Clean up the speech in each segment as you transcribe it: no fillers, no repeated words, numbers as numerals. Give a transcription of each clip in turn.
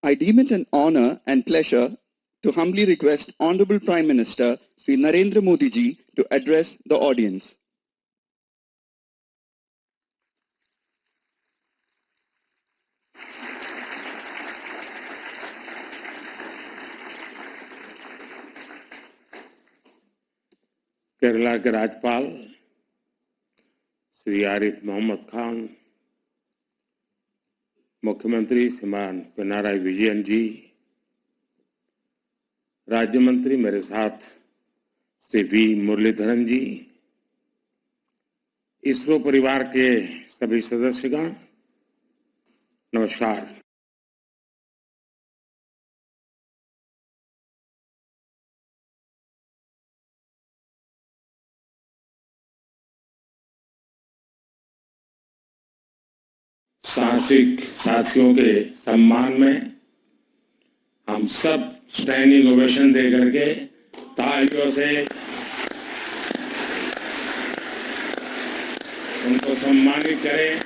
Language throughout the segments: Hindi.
I deem it an honor and pleasure to humbly request Honorable Prime Minister Sri Narendra Modi ji to address the audience. Kerala के राज्यपाल श्री आरिफ मोहम्मद खान, मुख्यमंत्री श्रीमान पिनाराई विजयन जी, राज्य मंत्री मेरे साथ श्री वी मुरलीधरन जी, इसरो परिवार के सभी सदस्यगण, नमस्कार। साहसिक साथियों के सम्मान में हम सब स्टैंडिंग ओवेशन दे करके तालियों से उनको सम्मानित करें।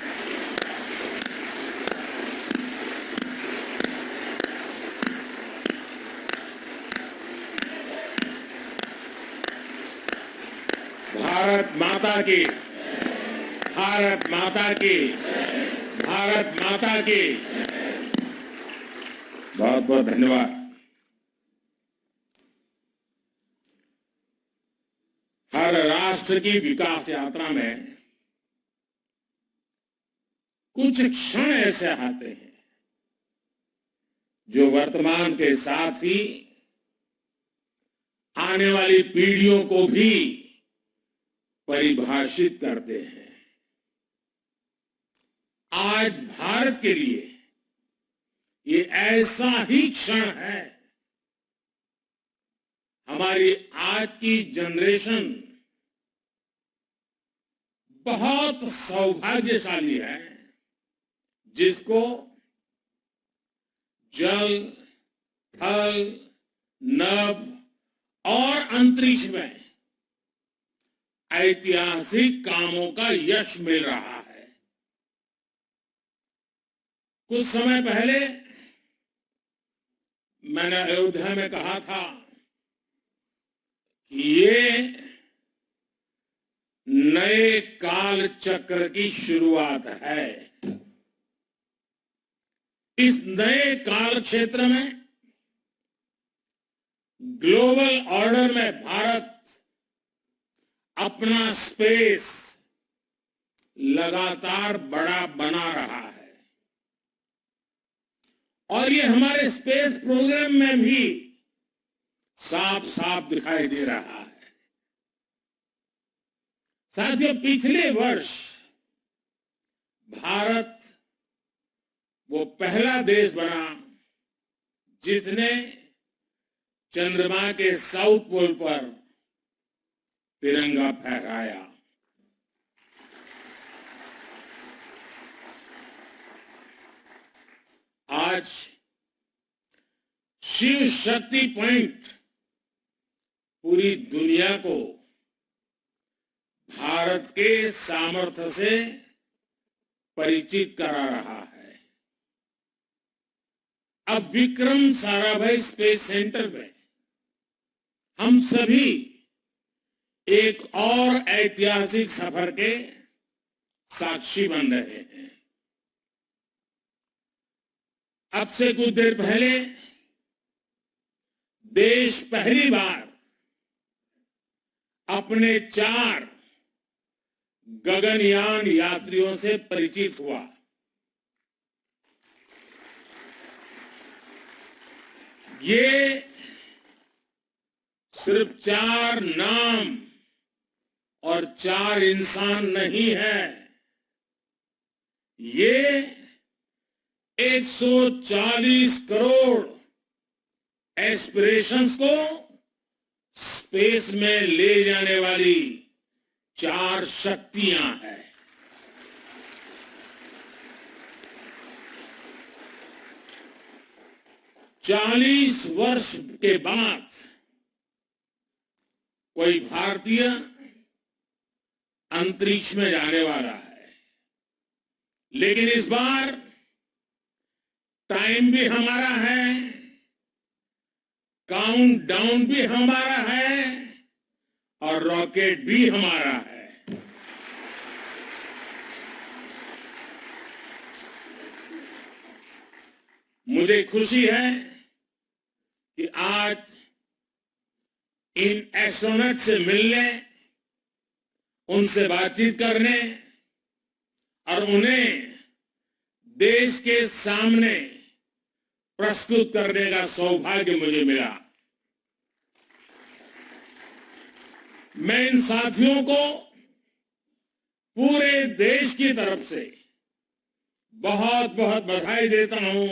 भारत माता की, भारत माता की, भारत माता की। बहुत बहुत धन्यवाद। हर राष्ट्र की विकास यात्रा में कुछ क्षण ऐसे आते हैं जो वर्तमान के साथ ही आने वाली पीढ़ियों को भी परिभाषित करते हैं। आज भारत के लिए ये ऐसा ही क्षण है। हमारी आज की जनरेशन बहुत सौभाग्यशाली है जिसको जल, थल, नभ और अंतरिक्ष में ऐतिहासिक कामों का यश मिल रहा है। कुछ समय पहले मैंने अयोध्या में कहा था कि ये नए काल चक्र की शुरुआत है। इस नए काल क्षेत्र में ग्लोबल ऑर्डर में भारत अपना स्पेस लगातार बड़ा बना रहा है और ये हमारे स्पेस प्रोग्राम में भी साफ साफ दिखाई दे रहा है। साथियों, पिछले वर्ष भारत वो पहला देश बना जिसने चंद्रमा के साउथ पोल पर तिरंगा फहराया। आज शिव शक्ति पॉइंट पूरी दुनिया को भारत के सामर्थ्य से परिचित करा रहा है। अब विक्रम साराभाई स्पेस सेंटर में हम सभी एक और ऐतिहासिक सफर के साक्षी बन रहे हैं। अब से कुछ देर पहले देश पहली बार अपने 4 गगनयान यात्रियों से परिचित हुआ। ये सिर्फ 4 नाम और 4 इंसान नहीं है, ये 140 करोड़ एस्पिरेशंस को स्पेस में ले जाने वाली 4 शक्तियां हैं। चालीस वर्ष के बाद कोई भारतीय अंतरिक्ष में जाने वाला है, लेकिन इस बार टाइम भी हमारा है, काउंट डाउन भी हमारा है और रॉकेट भी हमारा है। मुझे खुशी है कि आज इन एस्ट्रोनॉट से मिलने, उनसे बातचीत करने और उन्हें देश के सामने प्रस्तुत करने का सौभाग्य मुझे मिला। मैं इन साथियों को पूरे देश की तरफ से बहुत बहुत बधाई देता हूं,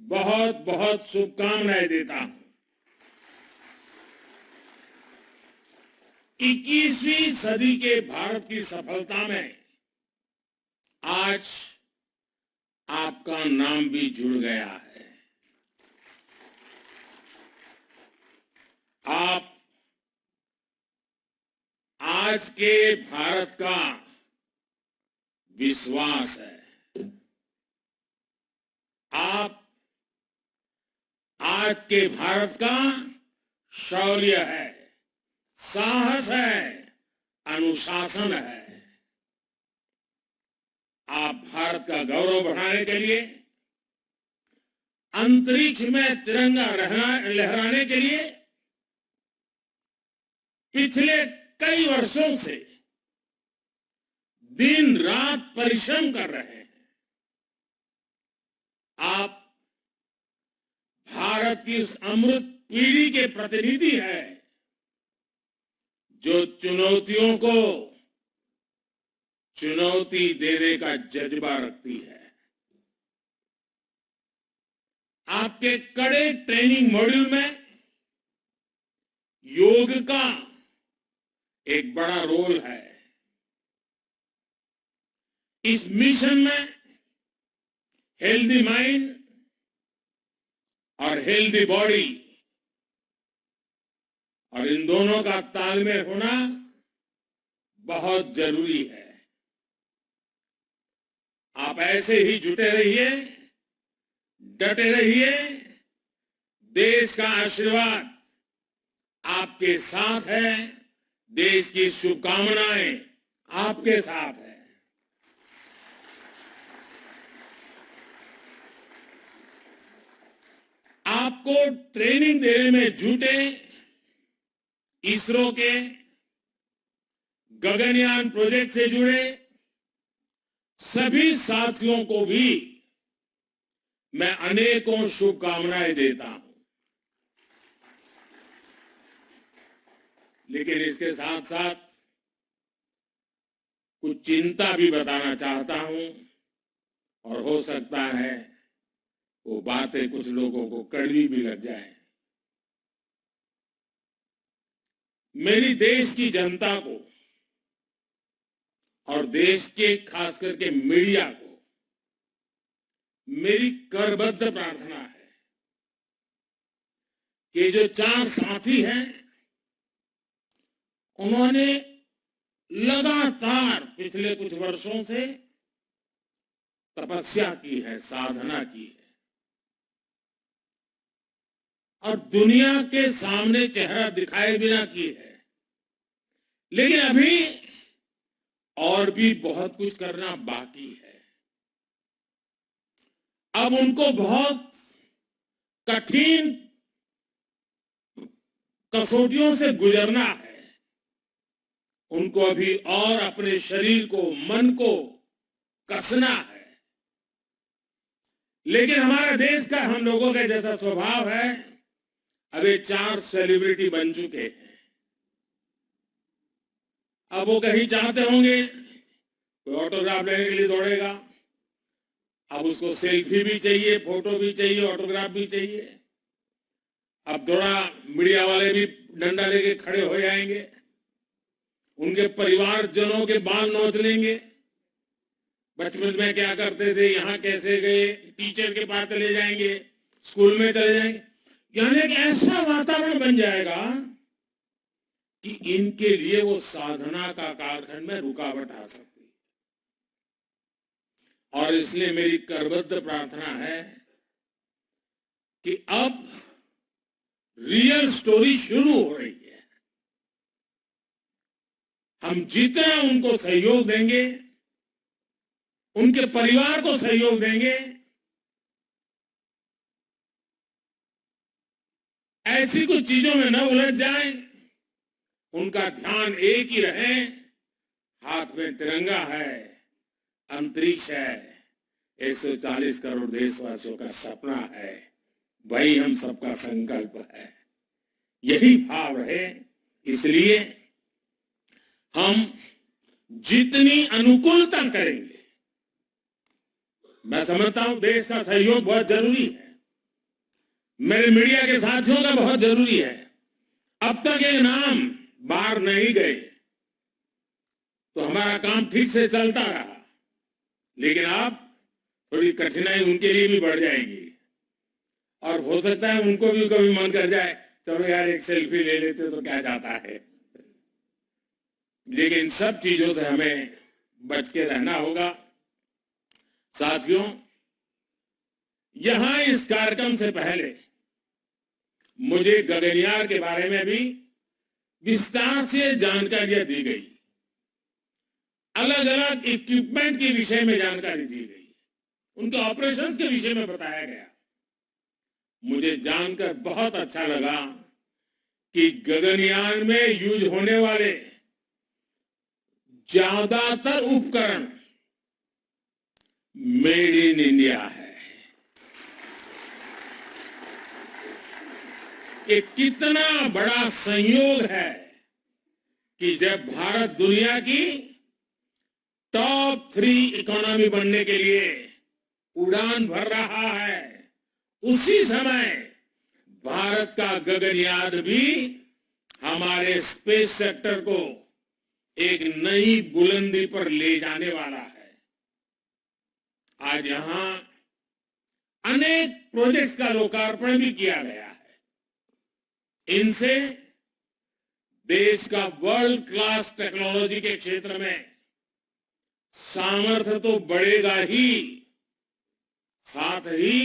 बहुत बहुत शुभकामनाएं देता हूं। 21वीं सदी के भारत की सफलता में आज आपका नाम भी जुड़ गया है। आप आज के भारत का विश्वास है। आप आज के भारत का शौर्य है, साहस है, अनुशासन है। आप भारत का गौरव बढ़ाने के लिए, अंतरिक्ष में तिरंगा लहराने के लिए पिछले कई वर्षों से दिन रात परिश्रम कर रहे हैं। आप भारत की उस अमृत पीढ़ी के प्रतिनिधि हैं जो चुनौतियों को चुनौती देने का जज्बा रखती है। आपके कड़े ट्रेनिंग मॉड्यूल में योग का एक बड़ा रोल है। इस मिशन में हेल्दी माइंड और हेल्दी बॉडी और इन दोनों का तालमेल होना बहुत जरूरी है। आप ऐसे ही जुटे रहिए, डटे रहिए। देश का आशीर्वाद आपके साथ है, देश की शुभकामनाएं आपके साथ है। आपको ट्रेनिंग देने में जुटे इसरो के गगनयान प्रोजेक्ट से जुड़े सभी साथियों को भी मैं अनेकों शुभकामनाएं देता हूं। लेकिन इसके साथ साथ कुछ चिंता भी बताना चाहता हूं और हो सकता है वो बातें कुछ लोगों को कड़वी भी लग जाए। मेरी देश की जनता को और देश के खास करके मीडिया को मेरी करबद्ध प्रार्थना है कि जो 4 साथी हैं उन्होंने लगातार पिछले कुछ वर्षों से तपस्या की है, साधना की है और दुनिया के सामने चेहरा दिखाए बिना की है। लेकिन अभी और भी बहुत कुछ करना बाकी है। अब उनको बहुत कठिन कसौटियों से गुजरना है। उनको अभी और अपने शरीर को, मन को कसना है। लेकिन हमारे देश का, हम लोगों का जैसा स्वभाव है, अभी 4 सेलिब्रिटी बन चुके हैं। अब वो कहीं चाहते होंगे कोई ऑटोग्राफ लेने के लिए दौड़ेगा। अब उसको सेल्फी भी चाहिए, फोटो भी चाहिए, ऑटोग्राफ भी चाहिए। अब थोड़ा मीडिया वाले भी डंडा लेके खड़े हो जाएंगे, उनके परिवारजनों के बाल नोच लेंगे। बचपन में क्या करते थे, यहाँ कैसे गए, टीचर के पास चले जाएंगे, स्कूल में चले जाएंगे। यानी एक ऐसा वातावरण बन जाएगा कि इनके लिए वो साधना का कालखंड में रुकावट आ सकती है। और इसलिए मेरी करबद्ध प्रार्थना है कि अब रियल स्टोरी शुरू हो रही है। हम जितना उनको सहयोग देंगे, उनके परिवार को सहयोग देंगे, ऐसी कुछ चीजों में न उलझ जाए, उनका ध्यान एक ही रहे, हाथ में तिरंगा है, अंतरिक्ष है, 140 करोड़ देशवासियों का सपना है, वही हम सबका संकल्प है, यही भाव रहे। इसलिए हम जितनी अनुकूलता करेंगे, मैं समझता हूं देश का सहयोग बहुत जरूरी है, मेरे मीडिया के साथियों का बहुत जरूरी है। अब तक ये नाम बाहर नहीं गए तो हमारा काम ठीक से चलता रहा, लेकिन अब थोड़ी कठिनाई उनके लिए भी बढ़ जाएगी और हो सकता है उनको भी कभी मन कर जाए, चलो यार एक सेल्फी ले लेते तो क्या जाता है। लेकिन सब चीजों से हमें बच के रहना होगा। साथियों, यहां इस कार्यक्रम से पहले मुझे गगनयान के बारे में भी विस्तार से जानकारियां दी गई, अलग अलग इक्विपमेंट के विषय में जानकारी दी गई, उनके ऑपरेशंस के विषय में बताया गया। मुझे जानकर बहुत अच्छा लगा कि गगनयान में यूज होने वाले ज्यादातर उपकरण मेड इन इंडिया है। ये कितना बड़ा संयोग है कि जब भारत दुनिया की टॉप 3 इकोनॉमी बनने के लिए उड़ान भर रहा है, उसी समय भारत का गगनयान भी हमारे स्पेस सेक्टर को एक नई बुलंदी पर ले जाने वाला है। आज यहां अनेक प्रोजेक्ट्स का लोकार्पण भी किया गया है। इनसे देश का वर्ल्ड क्लास टेक्नोलॉजी के क्षेत्र में सामर्थ्य तो बढ़ेगा ही, साथ ही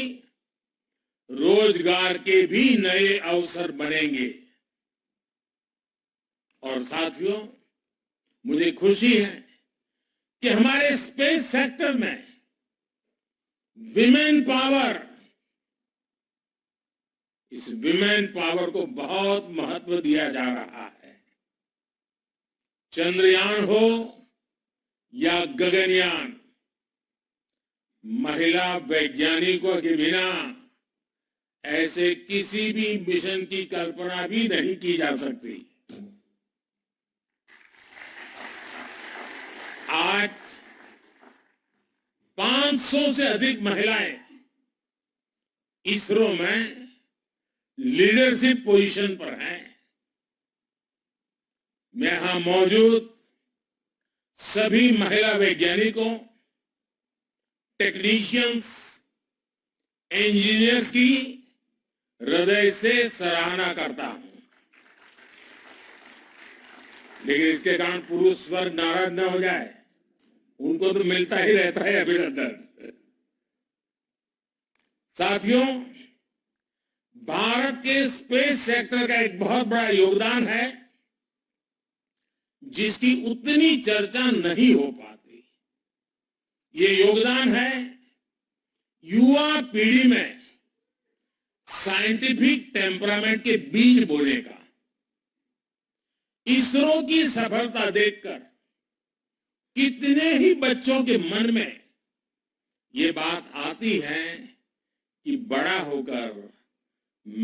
रोजगार के भी नए अवसर बनेंगे। और साथियों, मुझे खुशी है कि हमारे स्पेस सेक्टर में विमेन पावर, इस विमेन पावर को बहुत महत्व दिया जा रहा है। चंद्रयान हो या गगनयान, महिला वैज्ञानिकों के बिना ऐसे किसी भी मिशन की कल्पना भी नहीं की जा सकती। आज 500 से अधिक महिलाएं इसरो में लीडरशिप पोजीशन पर हैं। मैं यहां मौजूद सभी महिला वैज्ञानिकों, टेक्नीशियंस, इंजीनियर्स की हृदय से सराहना करता हूं। लेकिन इसके कारण पुरुष वर्ग नाराज न हो जाए, उनको तो मिलता ही रहता है अभिनंदन। साथियों, भारत के स्पेस सेक्टर का एक बहुत बड़ा योगदान है जिसकी उतनी चर्चा नहीं हो पाती। ये योगदान है युवा पीढ़ी में साइंटिफिक टेम्परामेंट के बीज बोने का। इसरो की सफलता देखकर कितने ही बच्चों के मन में ये बात आती है कि बड़ा होकर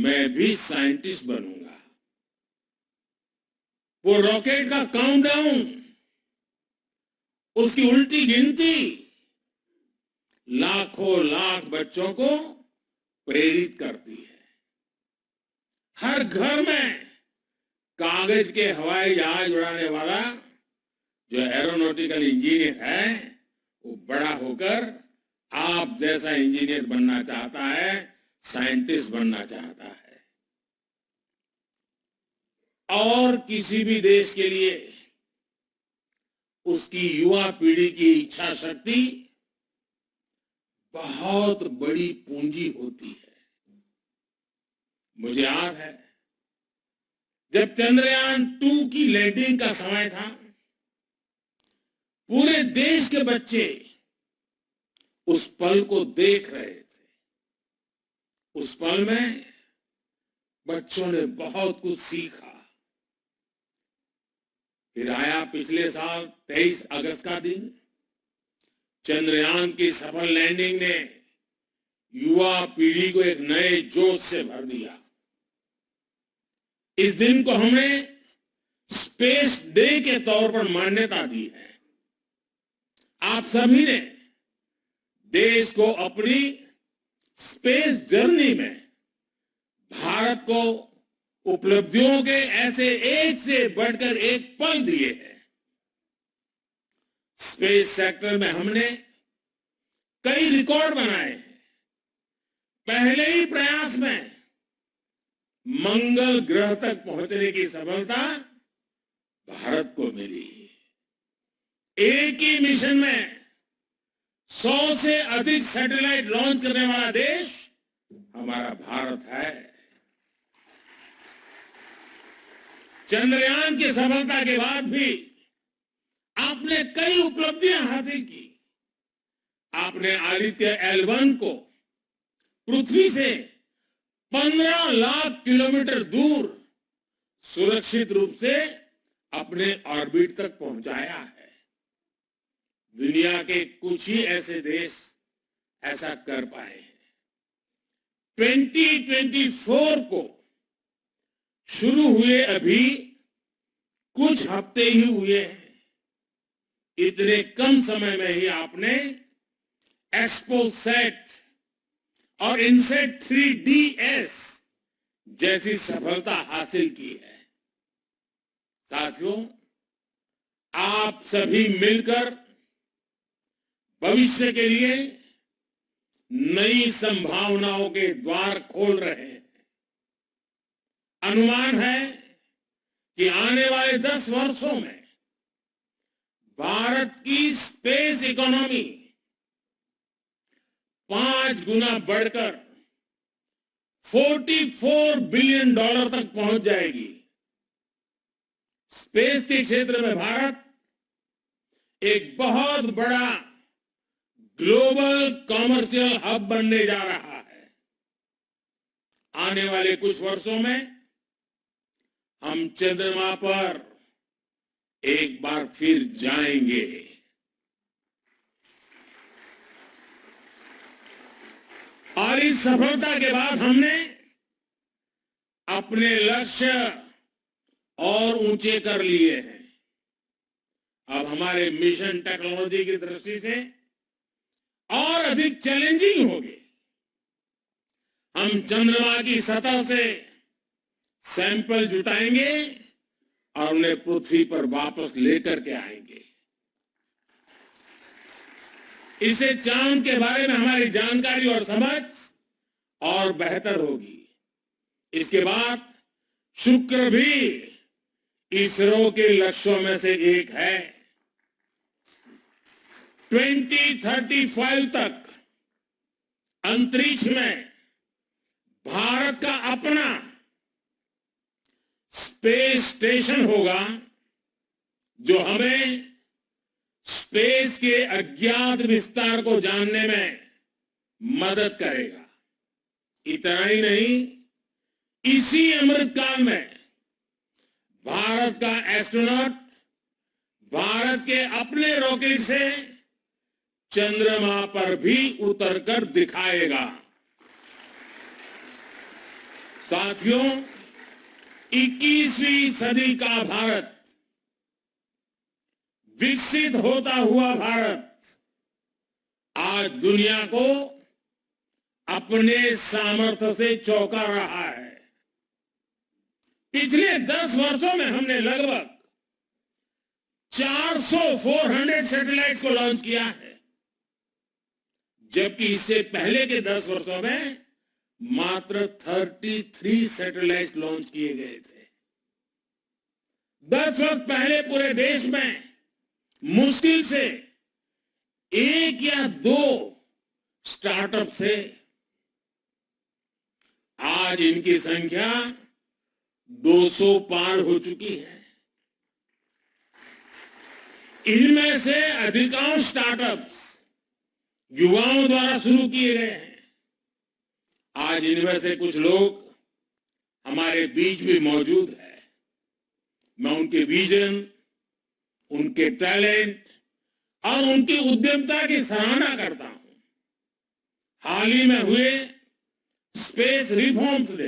मैं भी साइंटिस्ट बनूंगा। वो रॉकेट का काउंटडाउन, उसकी उल्टी गिनती लाखों लाख बच्चों को प्रेरित करती है। हर घर में कागज के हवाई जहाज उड़ाने वाला जो एरोनॉटिकल इंजीनियर है, वो बड़ा होकर आप जैसा इंजीनियर बनना चाहता है, साइंटिस्ट बनना चाहता है। और किसी भी देश के लिए उसकी युवा पीढ़ी की इच्छा शक्ति बहुत बड़ी पूंजी होती है। मुझे याद है जब चंद्रयान 2 की लैंडिंग का समय था, पूरे देश के बच्चे उस पल को देख रहे थे। उस पल में बच्चों ने बहुत कुछ सीखा। फिर आया पिछले साल 23 अगस्त का दिन। चंद्रयान की सफल लैंडिंग ने युवा पीढ़ी को एक नए जोश से भर दिया। इस दिन को हमने स्पेस डे के तौर पर मान्यता दी है। आप सभी ने देश को अपनी स्पेस जर्नी में भारत को उपलब्धियों के ऐसे एक से बढ़कर एक पल दिए हैं। स्पेस सेक्टर में हमने कई रिकॉर्ड बनाए हैं। पहले ही प्रयास में मंगल ग्रह तक पहुंचने की सफलता भारत को मिली। एक ही मिशन में 100 से अधिक सैटेलाइट लॉन्च करने वाला देश हमारा भारत है। चंद्रयान की सफलता के बाद भी आपने कई उपलब्धियां हासिल की। आपने आदित्य L1 को पृथ्वी से 15 लाख किलोमीटर दूर सुरक्षित रूप से अपने ऑर्बिट तक पहुंचाया है। दुनिया के कुछ ही ऐसे देश ऐसा कर पाए हैं। 2024 को शुरू हुए अभी कुछ हफ्ते ही हुए हैं। इतने कम समय में ही आपने एक्सपोसेट और इनसेट 3DS जैसी सफलता हासिल की है। साथियों, आप सभी मिलकर भविष्य के लिए नई संभावनाओं के द्वार खोल रहे हैं। अनुमान है कि आने वाले 10 वर्षों में भारत की स्पेस इकोनॉमी 5 गुना बढ़कर $44 बिलियन तक पहुंच जाएगी। स्पेस के क्षेत्र में भारत एक बहुत बड़ा ग्लोबल कॉमर्शियल हब बनने जा रहा है। आने वाले कुछ वर्षों में हम चंद्रमा पर एक बार फिर जाएंगे। और इस सफलता के बाद हमने अपने लक्ष्य और ऊंचे कर लिए हैं। अब हमारे मिशन टेक्नोलॉजी की दृष्टि से और अधिक चैलेंजिंग होगी। हम चंद्रमा की सतह से सैंपल जुटाएंगे और उन्हें पृथ्वी पर वापस लेकर के आएंगे। इससे चांद के बारे में हमारी जानकारी और समझ और बेहतर होगी। इसके बाद शुक्र भी इसरो के लक्ष्यों में से एक है। 2035 तक अंतरिक्ष में भारत का अपना स्पेस स्टेशन होगा, जो हमें स्पेस के अज्ञात विस्तार को जानने में मदद करेगा। इतना ही नहीं, इसी अमृतकाल में भारत का एस्ट्रोनॉट भारत के अपने रॉकेट से चंद्रमा पर भी उतरकर दिखाएगा। साथियों, 21वीं सदी का भारत, विकसित होता हुआ भारत आज दुनिया को अपने सामर्थ्य से चौंका रहा है। पिछले 10 वर्षों में हमने लगभग 400 सैटेलाइट्स को लॉन्च किया है, जबकि इससे पहले के 10 वर्षों में मात्र 33 सैटेलाइट लॉन्च किए गए थे। 10 वर्ष पहले पूरे देश में मुश्किल से 1 या 2 स्टार्टअप थे। आज आज इनकी संख्या 200 पार हो चुकी है। इनमें से अधिकांश स्टार्टअप्स युवाओं द्वारा शुरू किए गए हैं। आज इनमें से कुछ लोग हमारे बीच भी मौजूद है। मैं उनके विजन, उनके टैलेंट और उनकी उद्यमता की सराहना करता हूं। हाल ही में हुए स्पेस रिफॉर्म्स ने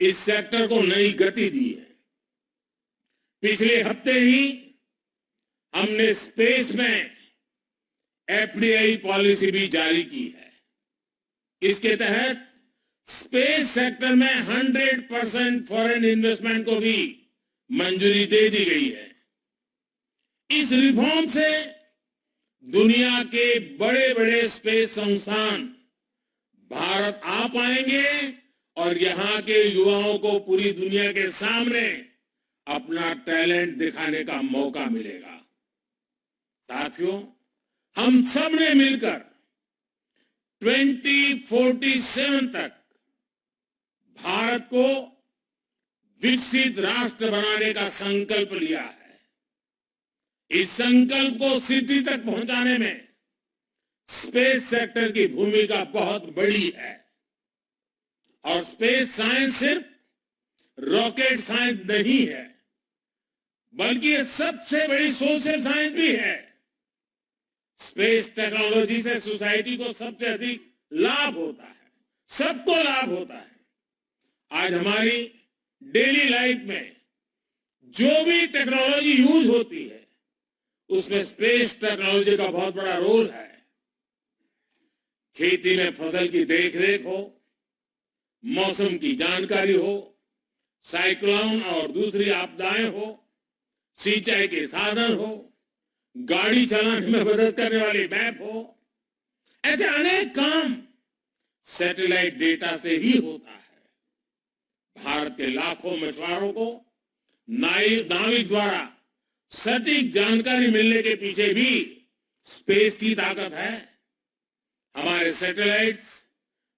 इस सेक्टर को नई गति दी है। पिछले हफ्ते ही हमने स्पेस में एफडीआई पॉलिसी भी जारी की है। इसके तहत स्पेस सेक्टर में 100% फॉरेन इन्वेस्टमेंट को भी मंजूरी दे दी गई है। इस रिफॉर्म से दुनिया के बड़े बड़े स्पेस संस्थान भारत आ पाएंगे और यहां के युवाओं को पूरी दुनिया के सामने अपना टैलेंट दिखाने का मौका मिलेगा। साथियों, हम सब ने मिलकर 2047 तक भारत को विकसित राष्ट्र बनाने का संकल्प लिया है। इस संकल्प को सिद्धि तक पहुंचाने में स्पेस सेक्टर की भूमिका बहुत बड़ी है। और स्पेस साइंस सिर्फ रॉकेट साइंस नहीं है, बल्कि ये सबसे बड़ी सोशल साइंस भी है। स्पेस टेक्नोलॉजी से सोसाइटी को सबसे अधिक लाभ होता है, सबको लाभ होता है। आज हमारी डेली लाइफ में जो भी टेक्नोलॉजी यूज होती है, उसमें स्पेस टेक्नोलॉजी का बहुत बड़ा रोल है। खेती में फसल की देखरेख हो, मौसम की जानकारी हो, साइक्लोन और दूसरी आपदाएं हो, सिंचाई के साधन हो, गाड़ी चलाने में मदद करने वाली मैप हो, ऐसे अनेक काम सैटेलाइट डेटा से ही होता है। भारत के लाखों मछुआरों को नाविक द्वारा सटीक जानकारी मिलने के पीछे भी स्पेस की ताकत है। हमारे सैटेलाइट्स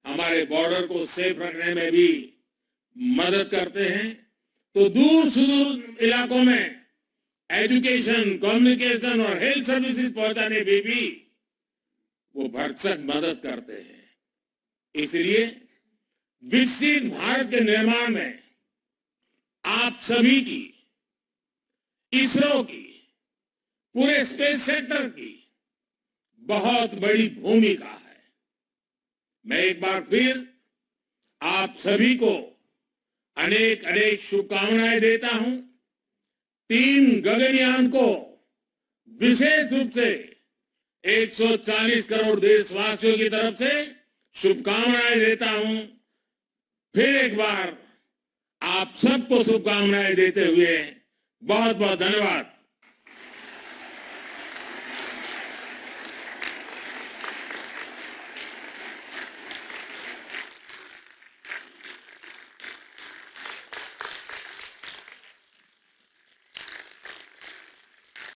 हमारे बॉर्डर को सेफ रखने में भी मदद करते हैं, तो दूर सुदूर इलाकों में एजुकेशन, कम्युनिकेशन और हेल्थ सर्विसेज पहुंचाने में भी वो भरसक मदद करते हैं। इसलिए विकसित भारत के निर्माण में आप सभी की, इसरो की, पूरे स्पेस सेक्टर की बहुत बड़ी भूमिका है। मैं एक बार फिर आप सभी को अनेक अनेक शुभकामनाएं देता हूं। 3 गगनयान को विशेष रूप से 140 करोड़ देशवासियों की तरफ से शुभकामनाएं देता हूं। फिर एक बार आप सबको शुभकामनाएं देते हुए बहुत बहुत धन्यवाद।